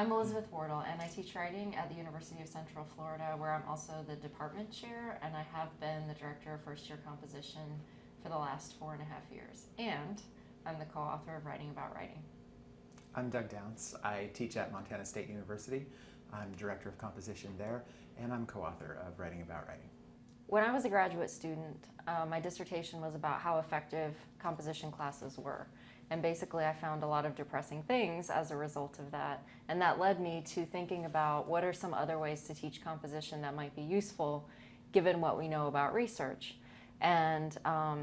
I'm Elizabeth Wardle, and I teach writing at the University of Central Florida, where I'm also the department chair, and I have been the director of first-year composition for the last 4.5 years. And I'm the co-author of Writing About Writing. I'm Doug Downs. I teach at Montana State University. I'm director of composition there, and I'm co-author of Writing About Writing. When I was a graduate student, my dissertation was about how effective composition classes were. And basically I found a lot of depressing things as a result of that. And that led me to thinking about what are some other ways to teach composition that might be useful given what we know about research. And I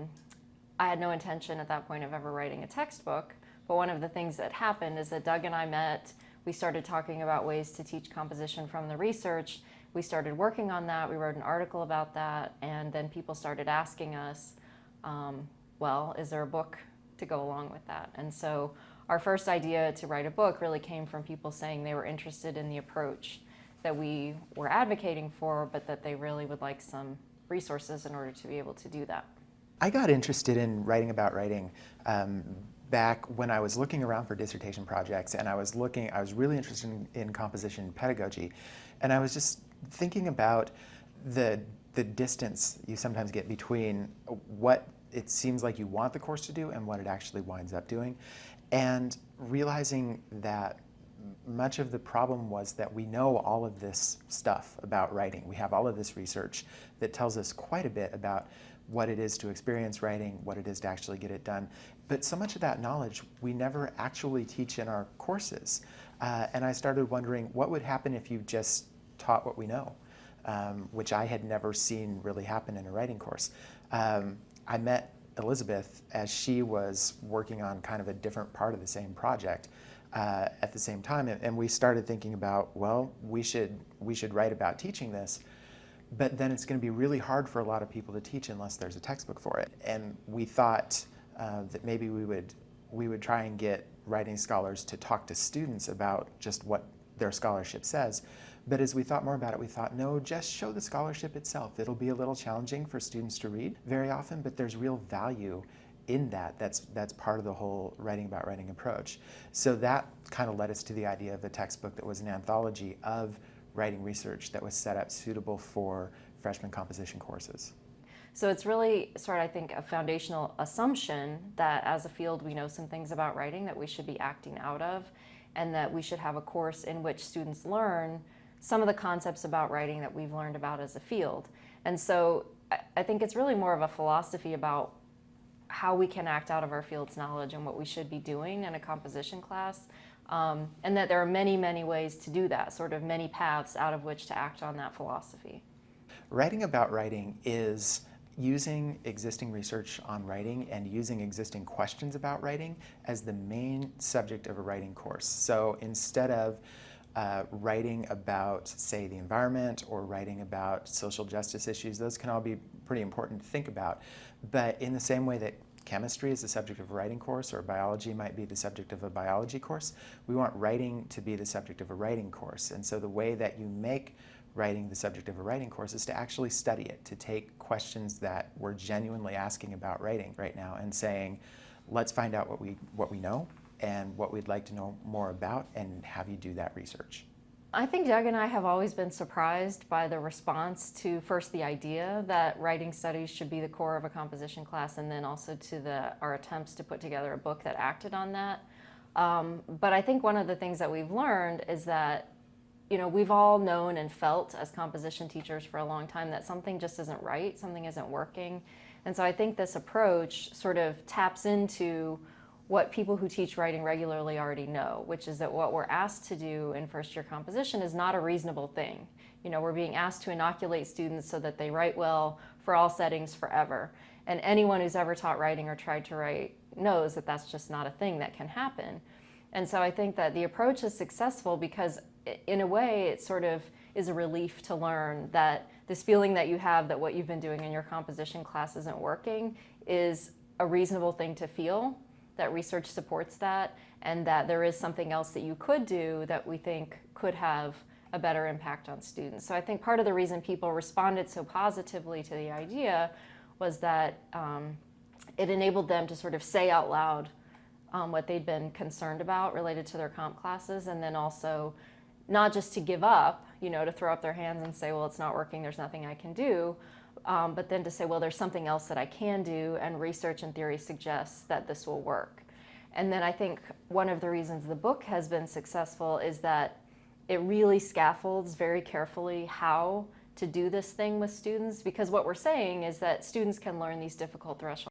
had no intention at that point of ever writing a textbook, but one of the things that happened is that Doug and I met, we started talking about ways to teach composition from the research. We started working on that, we wrote an article about that, and then people started asking us, well, is there a book to go along with that? And so our first idea to write a book really came from people saying they were interested in the approach that we were advocating for, but that they really would like some resources in order to be able to do that. I got interested in writing about writing back when I was looking around for dissertation projects, and I was really interested in composition pedagogy, and I was just thinking about the distance you sometimes get between what it seems like you want the course to do and what it actually winds up doing, and realizing that much of the problem was that we know all of this stuff about writing. We have all of this research that tells us quite a bit about what it is to experience writing, what it is to actually get it done. But so much of that knowledge we never actually teach in our courses. And I started wondering what would happen if you just taught what we know, which I had never seen really happen in a writing course. I met Elizabeth as she was working on kind of a different part of the same project at the same time, and we started thinking about, well, we should write about teaching this, but then it's going to be really hard for a lot of people to teach unless there's a textbook for it. And we thought that maybe we would try and get writing scholars to talk to students about just what their scholarship says. But as we thought more about it, we thought, no, just show the scholarship itself. It'll be a little challenging for students to read very often, but there's real value in that. That's part of the whole writing about writing approach. So that kind of led us to the idea of a textbook that was an anthology of writing research that was set up suitable for freshman composition courses. So it's really sort of, I think, a foundational assumption that as a field we know some things about writing that we should be acting out of, and that we should have a course in which students learn some of the concepts about writing that we've learned about as a field. And so I think it's really more of a philosophy about how we can act out of our field's knowledge and what we should be doing in a composition class, and that there are many, many ways to do that, sort of many paths out of which to act on that philosophy. Writing about writing is using existing research on writing and using existing questions about writing as the main subject of a writing course. So instead of writing about, say, the environment or writing about social justice issues, those can all be pretty important to think about. But in the same way that chemistry is the subject of a writing course, or biology might be the subject of a biology course, we want writing to be the subject of a writing course. And so the way that you make writing the subject of a writing course is to actually study it, to take questions that we're genuinely asking about writing right now and saying, let's find out what we know and what we'd like to know more about, and have you do that research. I think Doug and I have always been surprised by the response to first the idea that writing studies should be the core of a composition class, and then also to our attempts to put together a book that acted on that. But I think one of the things that we've learned is that, you know, we've all known and felt as composition teachers for a long time that something just isn't right, something isn't working. And so I think this approach sort of taps into what people who teach writing regularly already know, which is that what we're asked to do in first-year composition is not a reasonable thing. You know, we're being asked to inoculate students so that they write well for all settings forever. And anyone who's ever taught writing or tried to write knows that that's just not a thing that can happen. And so I think that the approach is successful because in a way it sort of is a relief to learn that this feeling that you have that what you've been doing in your composition class isn't working is a reasonable thing to feel, that research supports that, and that there is something else that you could do that we think could have a better impact on students. So I think part of the reason people responded so positively to the idea was that it enabled them to sort of say out loud what they'd been concerned about related to their comp classes, and then also not just to give up, to throw up their hands and say, well, it's not working, there's nothing I can do, but then to say, well, there's something else that I can do, and research and theory suggests that this will work. And then I think one of the reasons the book has been successful is that it really scaffolds very carefully how to do this thing with students, because what we're saying is that students can learn these difficult thresholds